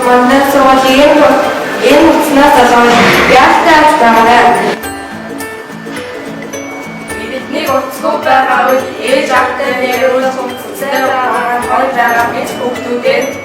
Mandan sonra en ucuna taşan яхтаж байгаа. Бидний утасгүй байгаа үе ээж ахтай нэрүүл цуцтай байгаа хол байгаа мэт хүүхдүүдээр